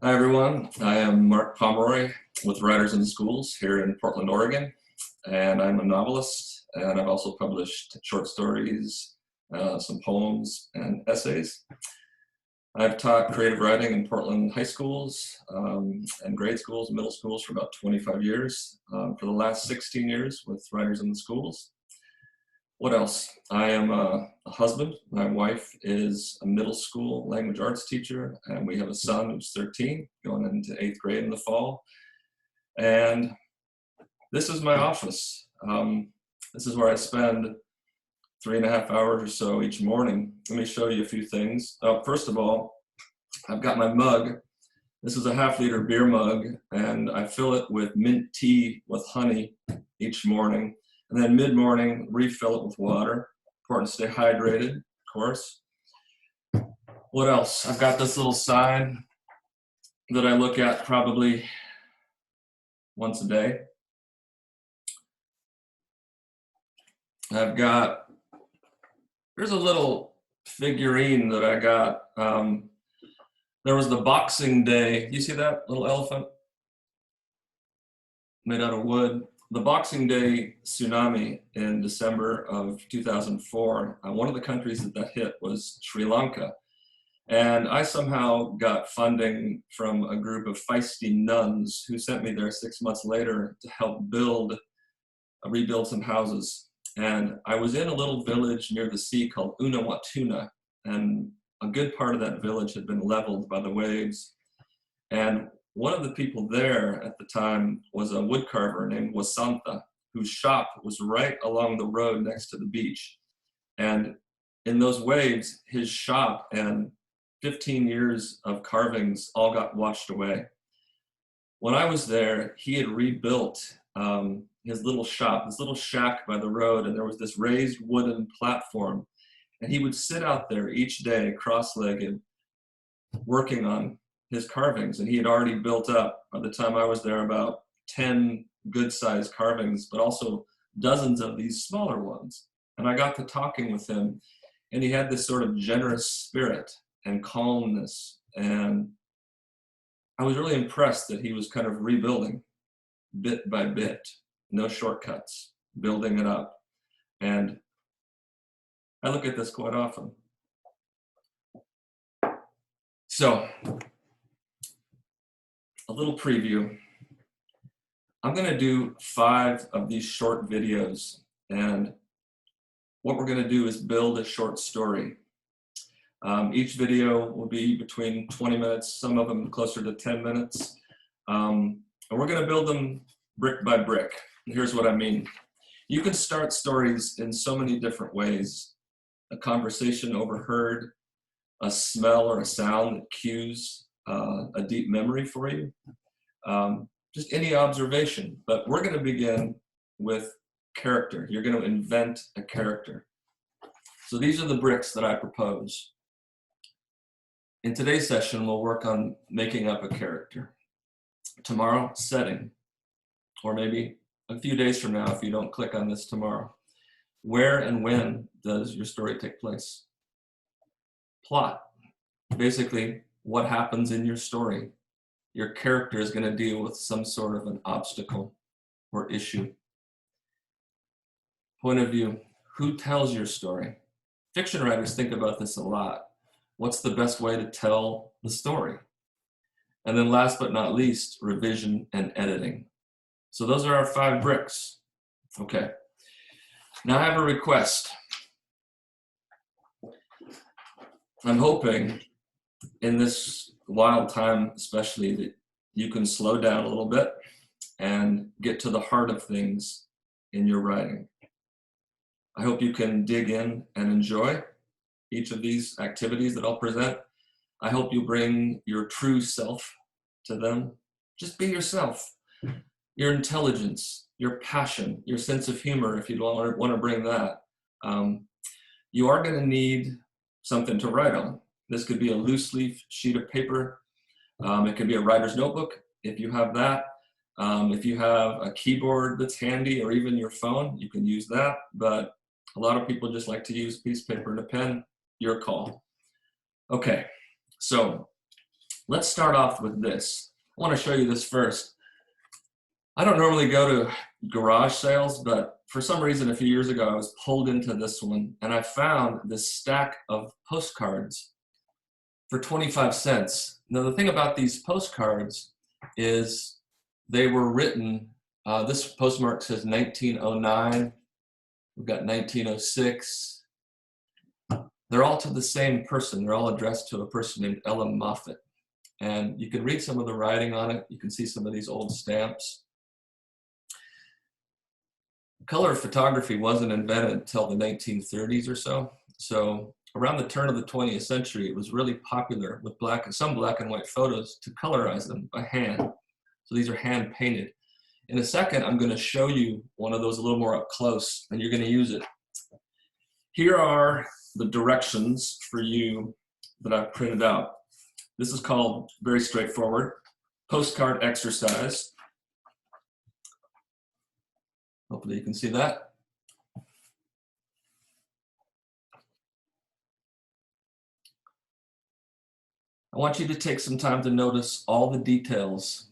Hi everyone, I am Mark Pomeroy with Writers in the Schools here in Portland, Oregon, and I'm a novelist, and I've also published short stories, some poems, and essays. I've taught creative writing in Portland high schools and grade schools, middle schools for about 25 years, for the last 16 years with Writers in the Schools. What else? I am a husband. My wife is a middle school language arts teacher, and we have a son who's 13, going into 8th grade in the fall. And this is my office. This is where I spend 3.5 hours or so each morning. Let me show you a few things. First of all, I've got my mug. This is a half-liter beer mug, and I fill it with mint tea with honey each morning. And then mid-morning, refill it with water. Important to stay hydrated, of course. What else? I've got this little sign that I look at probably once a day. Here's a little figurine that I got. There was the Boxing Day. You see that little elephant? Made out of wood. The Boxing Day tsunami in December of 2004, one of the countries that hit was Sri Lanka. And I somehow got funding from a group of feisty nuns who sent me there 6 months later to help rebuild some houses. And I was in a little village near the sea called Unawatuna, and a good part of that village had been leveled by the waves. And one of the people there at the time was a woodcarver named Wasantha, whose shop was right along the road next to the beach. And in those waves, his shop and 15 years of carvings all got washed away. When I was there, he had rebuilt his little shop, this little shack by the road, and there was this raised wooden platform. And he would sit out there each day, cross-legged, working on his carvings. And he had already built up, by the time I was there, about 10 good-sized carvings, but also dozens of these smaller ones. And I got to talking with him, and he had this sort of generous spirit and calmness. And I was really impressed that he was kind of rebuilding bit by bit, no shortcuts, building it up. And I look at this quite often. So, a little preview. I'm going to do 5 of these short videos, and what we're going to do is build a short story. Each video will be between 20 minutes, some of them closer to 10 minutes, and we're going to build them brick by brick. And here's what I mean. You can start stories in so many different ways. A conversation overheard, a smell or a sound that cues a deep memory for you, just any observation. But we're going to begin with character. You're going to invent a character. So these are the bricks that I propose. In today's session, we'll work on making up a character. Tomorrow, setting, or maybe a few days from now if you don't click on this tomorrow. Where and when does your story take place? Plot. Basically, what happens in your story. Your character is going to deal with some sort of an obstacle or issue. Point of view. Who tells your story? Fiction writers think about this a lot. What's the best way to tell the story? And then last but not least, revision and editing. So those are our 5 bricks. Okay. Now I have a request. I'm hoping in this wild time especially that you can slow down a little bit and get to the heart of things in your writing. I hope you can dig in and enjoy each of these activities that I'll present. I hope you bring your true self to them. Just be yourself. Your intelligence, your passion, your sense of humor, if you want to bring that. You are going to need something to write on. This could be a loose leaf sheet of paper. It could be a writer's notebook, if you have that. If you have a keyboard that's handy, or even your phone, you can use that. But a lot of people just like to use a piece of paper and a pen. Your call. Okay, so Let's start off with this. I want to show you this first. I don't normally go to garage sales, but for some reason a few years ago I was pulled into this one and I found this stack of postcards for 25 cents. Now the thing about these postcards is they were written, this postmark says 1909, we've got 1906. They're all to the same person. They're all addressed to a person named Ella Moffat. And you can read some of the writing on it. You can see some of these old stamps. Color photography wasn't invented until the 1930s or so. So around the turn of the 20th century, it was really popular with some black and white photos to colorize them by hand. So these are hand painted. In a second, I'm going to show you one of those a little more up close, and you're going to use it. Here are the directions for you that I've printed out. This is called, very straightforward, Postcard Exercise. Hopefully you can see that. I want you to take some time to notice all the details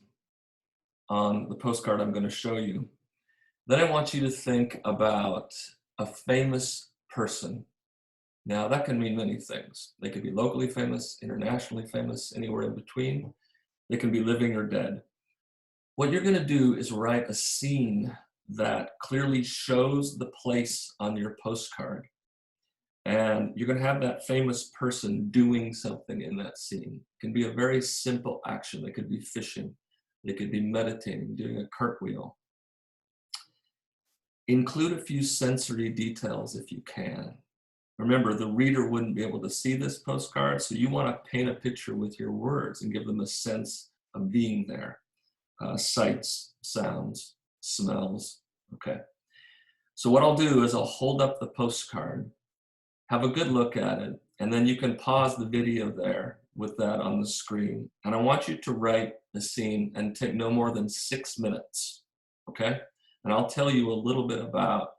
on the postcard I'm going to show you. Then I want you to think about a famous person. Now that can mean many things. They could be locally famous, internationally famous, anywhere in between. They can be living or dead. What you're going to do is write a scene that clearly shows the place on your postcard. And you're going to have that famous person doing something in that scene. It can be a very simple action. They could be fishing. They could be meditating, doing a cartwheel. Include a few sensory details if you can. Remember, the reader wouldn't be able to see this postcard, so you want to paint a picture with your words and give them a sense of being there. Sights, sounds, smells. Okay. So what I'll do is I'll hold up the postcard, have a good look at it, and then you can pause the video there with that on the screen. And I want you to write the scene and take no more than 6 minutes. Okay? And I'll tell you a little bit about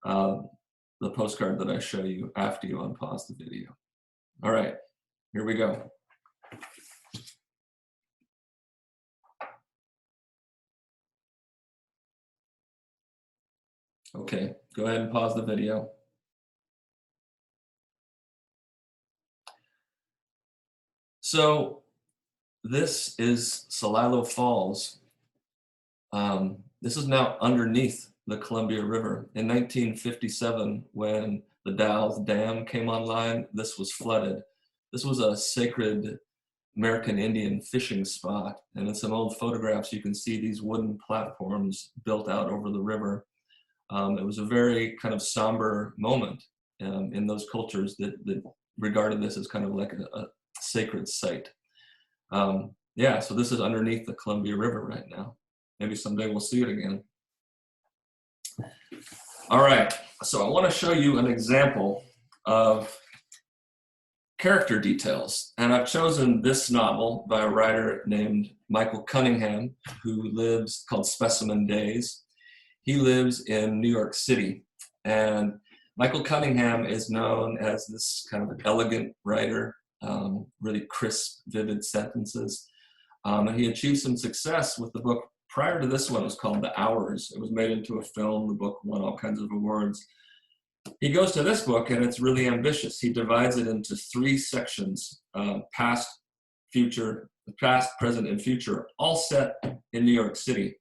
the postcard that I show you after you unpause the video. All right, here we go. Okay, go ahead and pause the video. So this is Celilo Falls. This is now underneath the Columbia River. In 1957, when the Dalles Dam came online, this was flooded. This was a sacred American Indian fishing spot. And in some old photographs, you can see these wooden platforms built out over the river. It was a very kind of somber moment in those cultures that regarded this as kind of like a sacred site. Yeah, so this is underneath the Columbia River right now. Maybe someday we'll see it again. All right, so I want to show you an example of character details. And I've chosen this novel by a writer named Michael Cunningham, who lives, called Specimen Days. He lives in New York City. And Michael Cunningham is known as this kind of elegant writer, really crisp, vivid sentences. And he achieved some success with the book. Prior to this one, it was called The Hours. It was made into a film. The book won all kinds of awards. He goes to this book, and it's really ambitious. He divides it into 3 sections, past, present, and future, all set in New York City.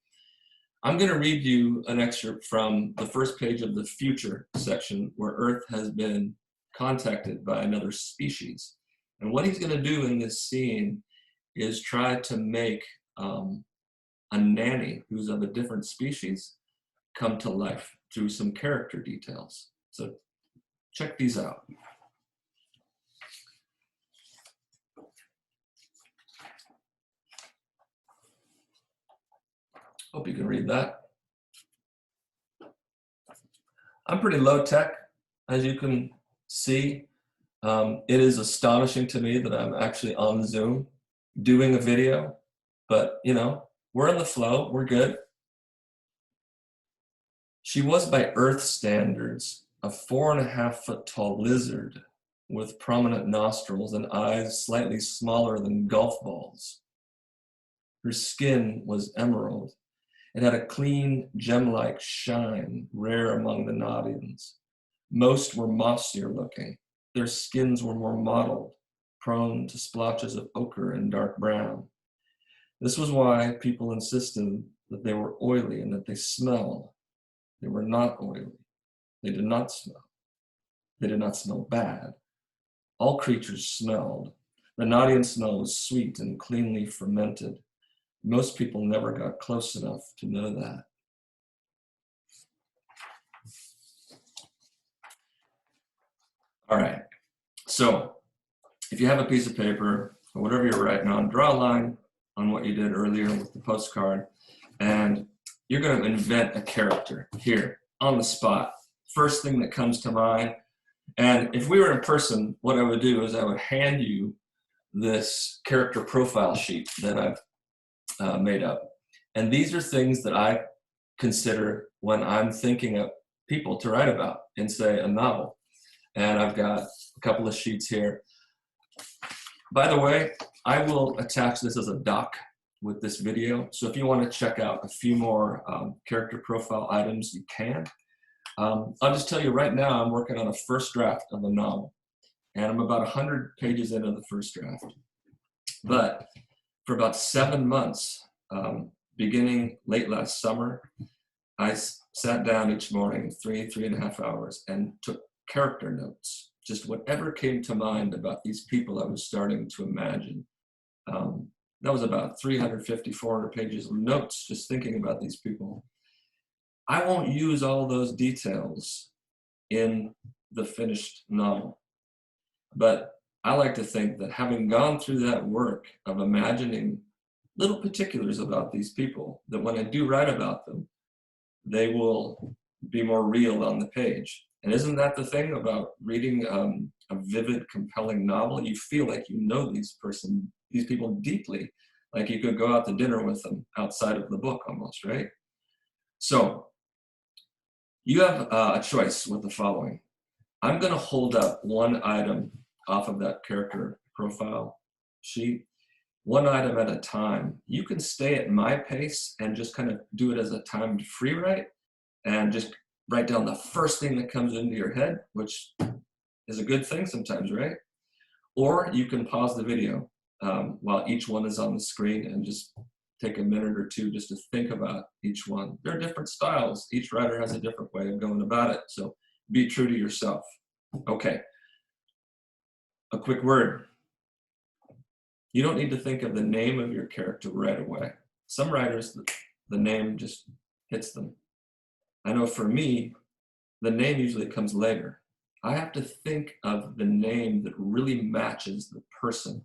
I'm going to read you an excerpt from the first page of the future section, where Earth has been contacted by another species. And what he's going to do in this scene is try to make a nanny who's of a different species come to life through some character details. So check these out. Hope you can read that. I'm pretty low tech, as you can see. It is astonishing to me that I'm actually on Zoom doing a video, but you know, we're in the flow, we're good. She was, by Earth standards, a 4.5 foot tall lizard with prominent nostrils and eyes slightly smaller than golf balls. Her skin was emerald. It had a clean, gem-like shine, rare among the Nadians. Most were mossier looking. Their skins were more mottled, prone to splotches of ochre and dark brown. This was why people insisted that they were oily and that they smelled. They were not oily. They did not smell. They did not smell bad. All creatures smelled. The Nadian smell was sweet and cleanly fermented. Most people never got close enough to know that. All right, so if you have a piece of paper or whatever you're writing on, draw a line on what you did earlier with the postcard, and you're going to invent a character here on the spot. First thing that comes to mind. And if we were in person, what I would do is I would hand you this character profile sheet that I've made up. And these are things that I consider when I'm thinking of people to write about in, say, a novel. And I've got a couple of sheets here. By the way, I will attach this as a doc with this video. So if you want to check out a few more character profile items, you can. I'll just tell you right now, I'm working on a first draft of a novel. And I'm about 100 pages into the first draft. But for about 7 months, beginning late last summer, I sat down each morning, 3.5 hours, and took character notes, just whatever came to mind about these people I was starting to imagine. That was about 350, 400 pages of notes, just thinking about these people. I won't use all those details in the finished novel, but I like to think that having gone through that work of imagining little particulars about these people, that when I do write about them, they will be more real on the page. And isn't that the thing about reading a vivid, compelling novel? You feel like you know these people deeply, like you could go out to dinner with them outside of the book almost, right? So you have a choice with the following. I'm going to hold up one item off of that character profile sheet, one item at a time. You can stay at my pace and just kind of do it as a timed free write and just write down the first thing that comes into your head, which is a good thing sometimes, right? Or you can pause the video while each one is on the screen and just take a minute or two just to think about each one. There are different styles. Each writer has a different way of going about it. So be true to yourself. Okay. A quick word. You don't need to think of the name of your character right away. Some writers, the name just hits them. I know for me, the name usually comes later. I have to think of the name that really matches the person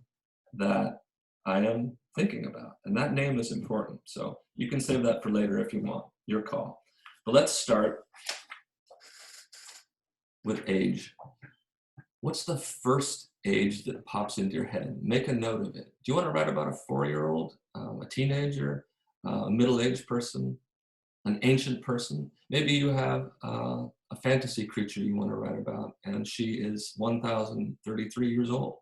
that I am thinking about. And that name is important. So you can save that for later if you want, your call. But let's start with age. What's the first age that pops into your head? Make a note of it. Do you want to write about a 4-year-old, a teenager, a middle-aged person, an ancient person? Maybe you have a fantasy creature you want to write about, and she is 1,033 years old.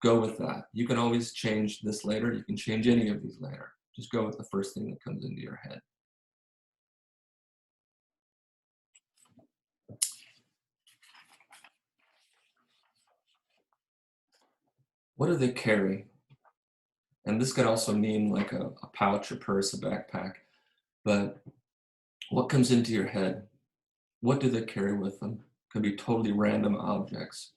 Go with that. You can always change this later. You can change any of these later. Just go with the first thing that comes into your head. What do they carry? And this could also mean like a pouch, a purse, a backpack. But what comes into your head? What do they carry with them? Could be totally random objects.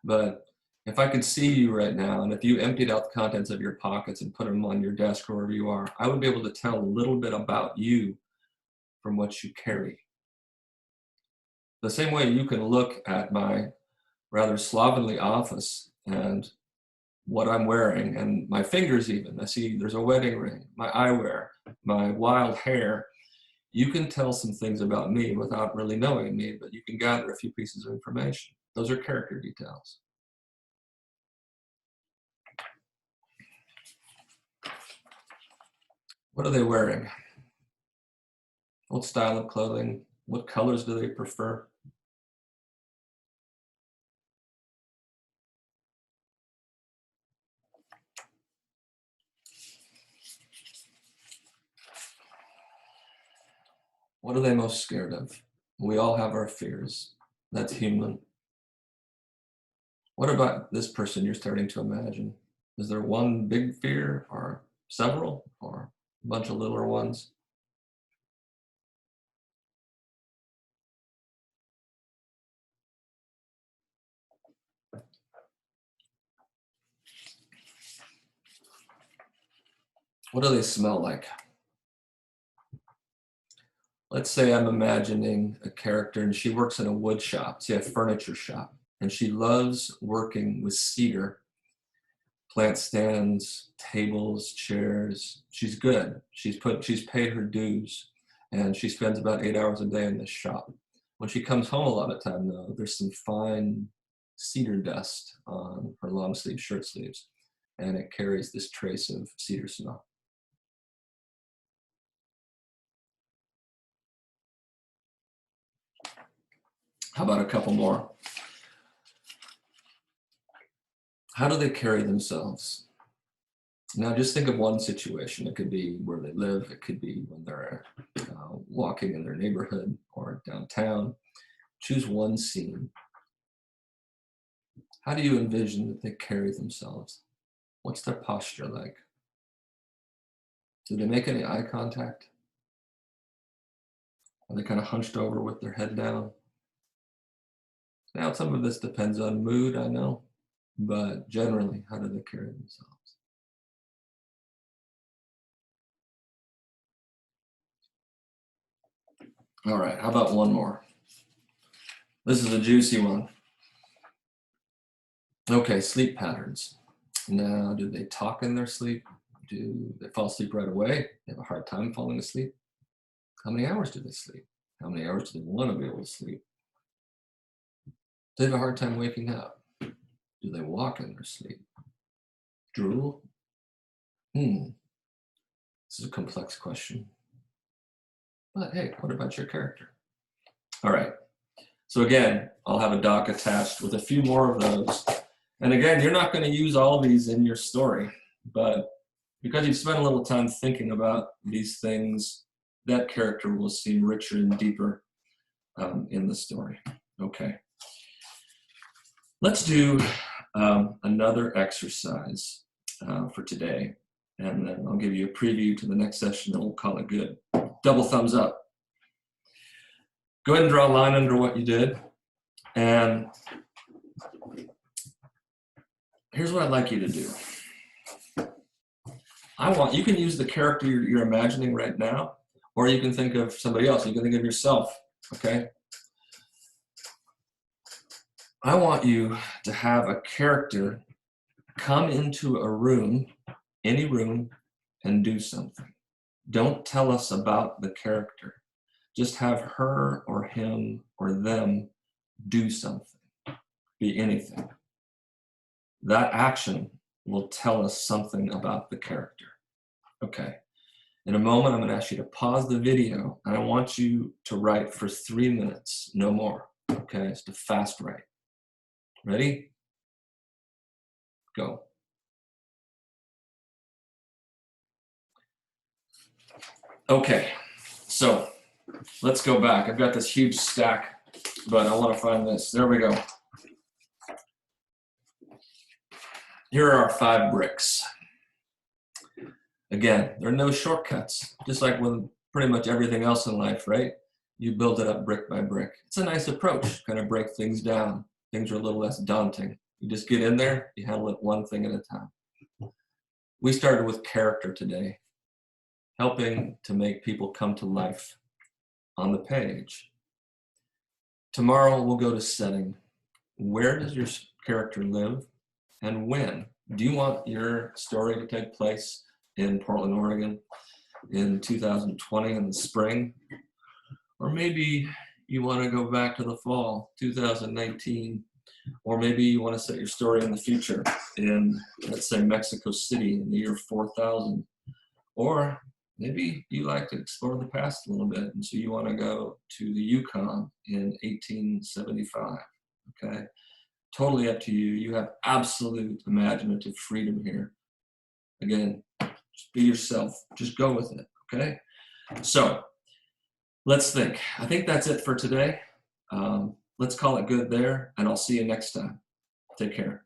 But if I could see you right now, and if you emptied out the contents of your pockets and put them on your desk or wherever you are, I would be able to tell a little bit about you from what you carry. The same way you can look at my rather slovenly office and what I'm wearing, and my fingers even. I see there's a wedding ring, my eyewear, my wild hair. You can tell some things about me without really knowing me, but you can gather a few pieces of information. Those are character details. What are they wearing? What style of clothing? What colors do they prefer? What are they most scared of? We all have our fears. That's human. What about this person you're starting to imagine? Is there one big fear or several or a bunch of littler ones? What do they smell like? Let's say I'm imagining a character and she works in a wood shop, say a furniture shop, and she loves working with cedar, plant stands, tables, chairs. She's good. She's paid her dues, and she spends about 8 hours a day in this shop. When she comes home a lot of time though, there's some fine cedar dust on her long sleeve shirt sleeves, and it carries this trace of cedar smell. How about a couple more? How do they carry themselves? Now, just think of one situation. It could be where they live. It could be when they're walking in their neighborhood or downtown. Choose one scene. How do you envision that they carry themselves? What's their posture like? Do they make any eye contact? Are they kind of hunched over with their head down? Now, some of this depends on mood, I know, but generally, how do they carry themselves? All right, how about one more? This is a juicy one. Okay, sleep patterns. Now, do they talk in their sleep? Do they fall asleep right away? They have a hard time falling asleep? How many hours do they sleep? How many hours do they want to be able to sleep? Do they have a hard time waking up? Do they walk in their sleep? Drool? This is a complex question. But hey, what about your character? All right. So again, I'll have a doc attached with a few more of those. And again, you're not going to use all of these in your story, but because you've spent a little time thinking about these things, that character will seem richer and deeper in the story. Okay. Let's do another exercise for today, and then I'll give you a preview to the next session, and we'll call it good. Double thumbs up. Go ahead and draw a line under what you did, and here's what I'd like you to do. You can use the character you're imagining right now, or you can think of somebody else. You can think of yourself, okay? I want you to have a character come into a room, any room, and do something. Don't tell us about the character. Just have her or him or them do something, be anything. That action will tell us something about the character. Okay. In a moment, I'm going to ask you to pause the video, and I want you to write for 3 minutes, no more. Okay, it's a fast write. Ready? Go. Okay, so let's go back. I've got this huge stack, but I want to find this. There we go. Here are our 5 bricks. Again, there are no shortcuts, just like with pretty much everything else in life, right? You build it up brick by brick. It's a nice approach, kind of break things down. Things are a little less daunting. You just get in there, you handle it one thing at a time. We started with character today, helping to make people come to life on the page. Tomorrow we'll go to setting. Where does your character live and when? Do you want your story to take place in Portland, Oregon in 2020 in the spring? Or maybe you want to go back to the fall, 2019. Or maybe you want to set your story in the future in, let's say, Mexico City in the year 4000. Or maybe you like to explore the past a little bit, and so you want to go to the Yukon in 1875, okay? Totally up to you. You have absolute imaginative freedom here. Again, just be yourself. Just go with it, okay? So let's think. I think that's it for today. Let's call it good there, and I'll see you next time. Take care.